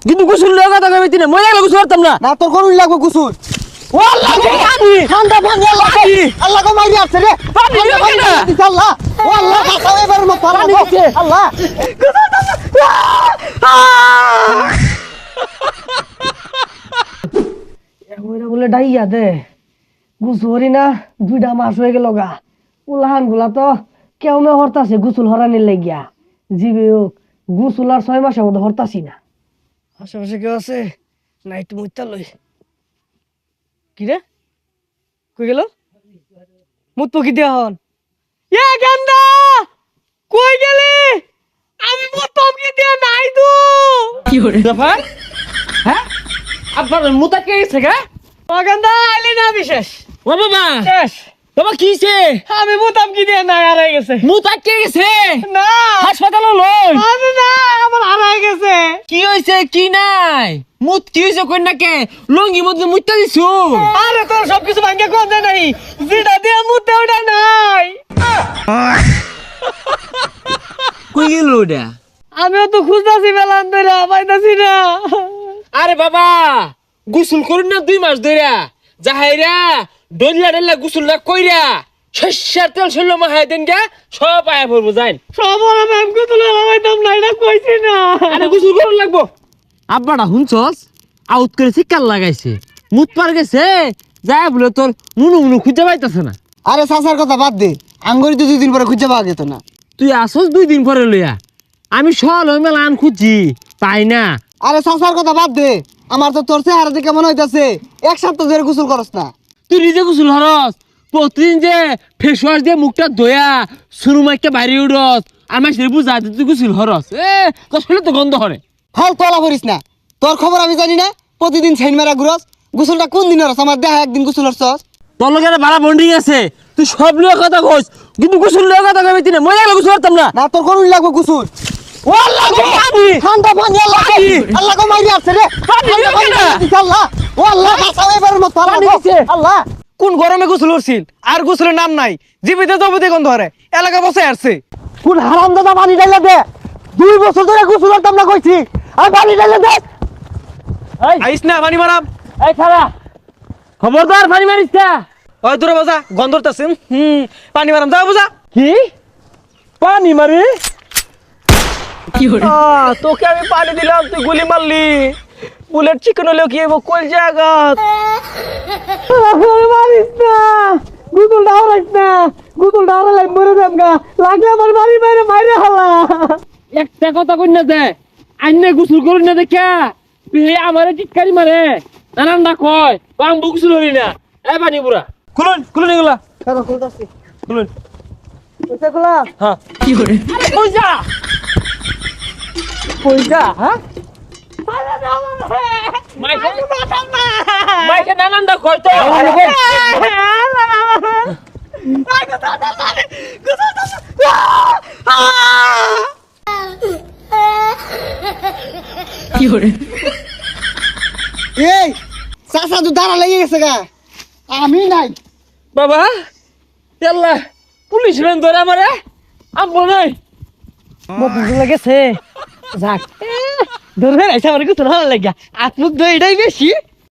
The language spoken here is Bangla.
কিন্তু গোসল লাগা কথা কইতি না মই লাগা গোসল করতাম না না তোর কোন লাগবে গোসল ওয়াল্লাহ পানি ঠান্ডা পানি আল্লাহ আল্লাহ কো মারি আছে রে পানি না আল্লাহ আল্লাহ বাঁচাও এবার মত পানি আছে আল্লাহ ওইটা বলে ডাইয়া দে গুসুরি না 2টা মাস হয়ে গেল গা উলাহান গুলা তো কেউ মে হরতাছে গুসুল হরানির লাগিয়া জিবে হোক গুসুল আর 6 মাসের মধ্যে হরতাছি না আশেপাশে কেউ আছে না একটু মুইতা লই কি রে কই গেল মুত কি দিয়া হন এ গান্দা কই গেলি আমি মুত কি দিয়া নাই তো কি হরে জাফর হ্যাঁ আপনার মুতা কে গেছে গা ও গান্দা আইলি না বিশেষ ও বাবা শেষ বাবা কিছে আমি মুতাম কি দিয়া নাই হারাই গেছে মুতা কে গেছে না হাসপাতালে লই আমি না আমার হারাই গেছে কি হইছে কি নাই মুত কি হইছে কই না কে লঙ্গি মধ্যে মুত্তা দিছু আরে তোর সবকিছু ভাঙ্গে কোন দে নাই যেটা দিয়ে মুতে ওটা নাই কই গেল ওটা আমিও তো খুঁজতাছি বেলান ধরে পাইতাছি না আরে বাবা গোসল করুন না 2 মাস ধইরা যাহাইরা ডল্লা ডল্লা গোসল না কইরা শস্যার তেল শৈল মাহাই দেন গা সব আয়া পড়বো যাইন সব ওরা ম্যাম কো তুলে লাগাইতাম না এটা কইছি না আরে গোসল করুন লাগবো আব্বাটা হুনছস আউট করে শিকার লাগাইছে মুত পার গেছে যায় বলে তোর মুনু মুনু খুঁজে পাইতাছে না আরে সাসার কথা বাদ দে আঙ্গুরি তো 2 দিন পরে খুঁজে পাওয়া যেত না তুই আসস 2 দিন পরে লইয়া আমি সল ওই মেলা আন খুঁজি পাই না আরে সাসার কথা বাদ দে আমার তো তোর চেহারা দেখে মনে হইতাছে এক সপ্তাহ ধরে গোসল করস না তুই নিজে গোসল হরস প্রতিদিন যে ফেস ওয়াশ দিয়ে মুখটা ধোয়া সুরুমাইকে বাইরে উড়স আমার সে বুঝা তুই গোসল হরস তোর শরীরে তো গন্ধ হরে ফাল তোলা করিস না তোর খবর আমি জানি না প্রতিদিন ছাইন মারা ঘুরস গোসলটা কোন দিন হরস আমার দেখা একদিন গোসল হরছস তোর লোক একটা ভাড়া বন্ডিং আছে তুই সব লোক কথা কইস কিন্তু গোসল লোক কথা কইবি না মই লাগা গোসল করতাম না না তোর কোন লাগবে গোসল ওয়াল্লাহ পানি ঠান্ডা পানি আল্লাহ আল্লাহ কো মারি আছে রে পানি না আল্লাহ ও আল্লাহ বাঁচাও এবার মত পানি দিছে। আল্লাহ কোন গরমে গোসল করছিল আর গোসলের নাম নাই জীবিত জবতে গন্ধ ধরে এলাকা বসে আসছে কোন হারামদাদা পানি ঢাইলা দে 2 বছর ধরে গোসল করতাম না কইছি আর পানি ঢাইলা দে এই আইস না পানি মারাম এই খালা খবরদার পানি মারিস না ওই দূরে বাজা গন্ধরতাছেন পানি মারাম যা বুঝা কি পানি মারি তোকে আমি পানি দিলাম তুই গুলি মারলি বুলেট চিকেন হলেও কি হইব কোন জায়গা মারিস না গুগল ডাউরাইস না গুগল ডাউরালাই মরে যাম গা লাগলে আমার বাড়ি বাইরে মাইরে হালা একটা কথা কই না দে আইনে গোসল করুন না দেখা তুই আমারে টিটকারি মারে নানান না কয় বাং গোসল হরি না এ পানি পুরা খুলুন খুলুন এগুলা কেন খুলতাছি খুলুন কইতে কলা হ্যাঁ কি করে পয়সা পয়সা হ্যাঁ মাইকে নানান দা কয় তো কি করে এই চাচা তো দাঁড়া লেগে গেছে গা আমি নাই বাবা তেল্লা পুলিশ রেন ধরে আমারে আমবো নাই মতো লাগেছে যাক ধরে আইসা আমার কিছু ভালো লাগিয়া আত্মুক দইটাই বেশি